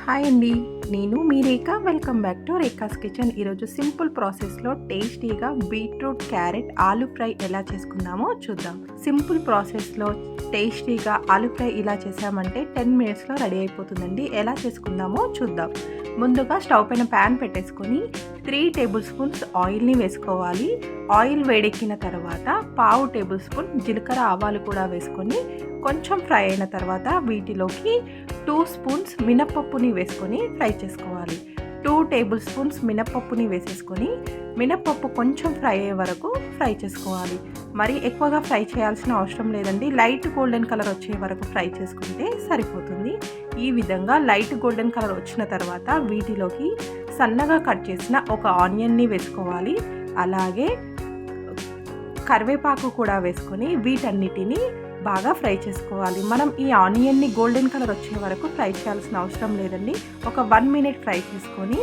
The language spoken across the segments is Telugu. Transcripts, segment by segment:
హాయ్ అండి, నేను మీ Rekha. Welcome back to Rekha's kitchen. ఈరోజు సింపుల్ ప్రాసెస్లో టేస్టీగా బీట్రూట్ క్యారెట్ ఆలూ ఫ్రై ఎలా చేసుకుందామో చూద్దాం. సింపుల్ ప్రాసెస్లో టేస్టీగా ఆలూ ఫ్రై ఇలా చేసామంటే 10 మినిట్స్లో రెడీ అయిపోతుందండి. ఎలా చేసుకుందామో చూద్దాం. ముందుగా స్టవ్ పైన ప్యాన్ పెట్టేసుకొని 3 టేబుల్ స్పూన్స్ ఆయిల్ని వేసుకోవాలి. ఆయిల్ వేడెక్కిన తర్వాత పావు టేబుల్ స్పూన్ జీలకర్ర ఆవాలు కూడా వేసుకొని కొంచెం ఫ్రై అయిన తర్వాత వీటిలోకి 2 స్పూన్స్ మినప్పప్పుని వేసుకొని ఫ్రై చేసుకోవాలి. 2 టేబుల్ స్పూన్స్ మినప్పప్పుని వేసేసుకొని మినప్పప్పు కొంచెం ఫ్రై అయ్యే వరకు ఫ్రై చేసుకోవాలి. మరి ఎక్కువగా ఫ్రై చేయాల్సిన అవసరం లేదండి. లైట్ గోల్డెన్ కలర్ వచ్చే వరకు ఫ్రై చేసుకుంటే సరిపోతుంది. ఈ విధంగా లైట్ గోల్డెన్ కలర్ వచ్చిన తర్వాత వీటిలోకి సన్నగా కట్ చేసిన ఒక ఆనియన్ని వేసుకోవాలి. అలాగే కరివేపాకు కూడా వేసుకొని వీటన్నిటిని బాగా ఫ్రై చేసుకోవాలి. మనం ఈ ఆనియన్ని గోల్డెన్ కలర్ వచ్చే వరకు ఫ్రై చేయాల్సిన అవసరం లేదండి. ఒక 1 మినిట్ ఫ్రై చేసుకొని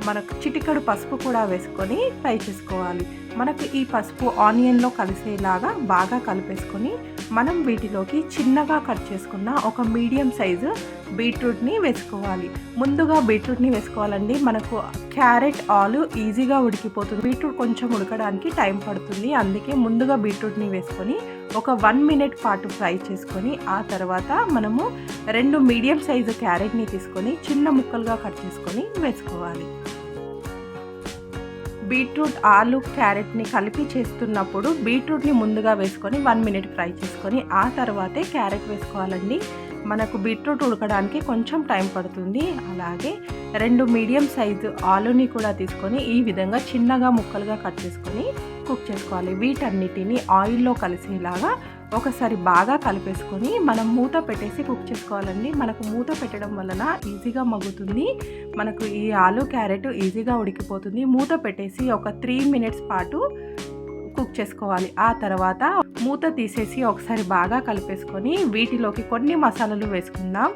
మనకు చిటికెడు పసుపు కూడా వేసుకొని ఫ్రై చేసుకోవాలి. మనకు ఈ పసుపు ఆనియన్లో కలిసేలాగా బాగా కలిపేసుకొని మనం వీటిలోకి చిన్నగా కట్ చేసుకున్న ఒక మీడియం సైజు బీట్రూట్ని వేసుకోవాలి. ముందుగా బీట్రూట్ని వేసుకోవాలండి. మనకు క్యారెట్ ఆలు ఈజీగా ఉడికిపోతుంది. బీట్రూట్ కొంచెం ఉడకడానికి టైం పడుతుంది. అందుకే ముందుగా బీట్రూట్ని వేసుకొని ఒక 1 మినిట్ పాటు ఫ్రై చేసుకొని ఆ తర్వాత మనము 2 మీడియం సైజు క్యారెట్ని తీసుకొని చిన్న ముక్కలుగా కట్ చేసుకొని వేసుకోవాలి. బీట్రూట్ ఆలు క్యారెట్ని కలిపి చేస్తున్నప్పుడు బీట్రూట్ని ముందుగా వేసుకొని 1 మినిట్ ఫ్రై చేసుకొని ఆ తర్వాతే క్యారెట్ వేసుకోవాలండి. మనకు బీట్రూట్ ఉడకడానికి కొంచెం టైం పడుతుంది. అలాగే 2 మీడియం సైజు ఆలుని కూడా తీసుకొని ఈ విధంగా చిన్నగా ముక్కలుగా కట్ చేసుకొని కుక్ చేసుకోవాలి. వీటన్నిటిని ఆయిల్లో కలిసేలాగా ఒకసారి బాగా కలిపేసుకొని మనం మూత పెట్టేసి కుక్ చేసుకోవాలండి. మనకు మూత పెట్టడం వలన ఈజీగా మగ్గుతుంది. మనకు ఈ ఆలు క్యారెట్ ఈజీగా ఉడికిపోతుంది. మూత పెట్టేసి ఒక 3 మినిట్స్ పాటు కుక్ చేసుకోవాలి. ఆ తర్వాత మూత తీసేసి ఒకసారి బాగా కలిపేసుకొని వీటిలోకి కొన్ని మసాలాలు వేసుకుందాం.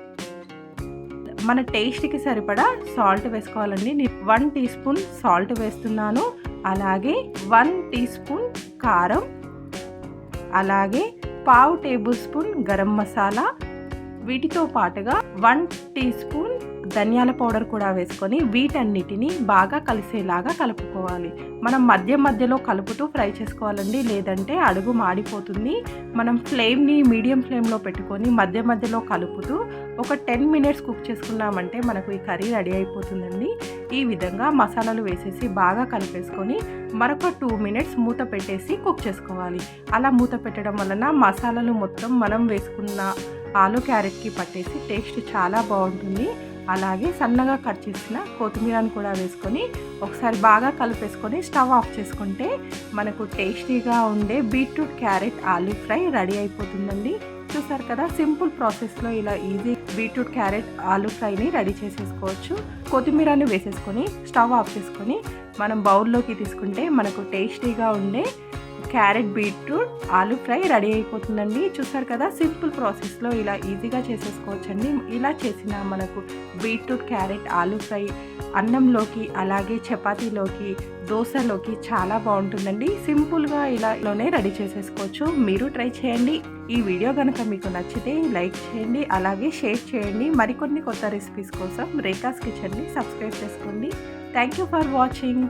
మన టేస్ట్కి సరిపడా సాల్ట్ వేసుకోవాలండి. 1 టీ స్పూన్ సాల్ట్ వేస్తున్నాను. అలాగే 1 టీ స్పూన్ కారం, అలాగే పావు టేబుల్ స్పూన్ గరం మసాలా, వీటితో పాటుగా 1 టీ స్పూన్ ధనియాల పౌడర్ కూడా వేసుకొని వీటన్నిటిని బాగా కలిసేలాగా కలుపుకోవాలి. మనం మధ్యలో కలుపుతూ ఫ్రై చేసుకోవాలండి, లేదంటే అడుగు మాడిపోతుంది. మనం ఫ్లేమ్ని మీడియం ఫ్లేమ్లో పెట్టుకొని మధ్యలో కలుపుతూ ఒక 10 మినిట్స్ కుక్ చేసుకున్నామంటే మనకు ఈ కర్రీ రెడీ అయిపోతుందండి. ఈ విధంగా మసాలాలు వేసేసి బాగా కలిపేసుకొని మరొక 2 మినిట్స్ మూత పెట్టేసి కుక్ చేసుకోవాలి. అలా మూత పెట్టడం వలన మసాలాలు మొత్తం మనం వేసుకున్న ఆలు క్యారెట్కి పట్టేసి టేస్ట్ చాలా బాగుంటుంది. అలాగే సన్నగా కట్ చేసిన కొత్తిమీరని కూడా వేసుకొని ఒకసారి బాగా కలిపేసుకొని స్టవ్ ఆఫ్ చేసుకుంటే మనకు టేస్టీగా ఉండే beetroot carrot aloo fry ready అయిపోతుందండి. చూసారు కదా, సింపుల్ ప్రాసెస్లో ఇలా ఈజీ బీట్రూట్ క్యారెట్ ఆలూ ఫ్రైని రెడీ చేసేసుకోవచ్చు. కొత్తిమీరని వేసేసుకొని స్టవ్ ఆఫ్ చేసుకొని మనం బౌల్లోకి తీసుకుంటే మనకు టేస్టీగా ఉండే carrot beetroot aloo fry ready అయిపోతుందండి. చూసారు కదా, సింపుల్ ప్రాసెస్లో ఇలా ఈజీగా చేసేసుకోవచ్చండి. ఇలా చేసిన మనకు బీట్రూట్ క్యారెట్ ఆలూ ఫ్రై అన్నంలోకి అలాగే చపాతీలోకి దోశలోకి చాలా బాగుంటుందండి. సింపుల్గా ఇలానే రెడీ చేసేసుకోవచ్చు. మీరు ట్రై చేయండి. ఈ వీడియో కనుక మీకు నచ్చితే లైక్ చేయండి, అలాగే షేర్ చేయండి. మరికొన్ని కొత్త రెసిపీస్ కోసం రేఖాస్ కిచెన్ని సబ్స్క్రైబ్ చేసుకోండి. Thank you for watching.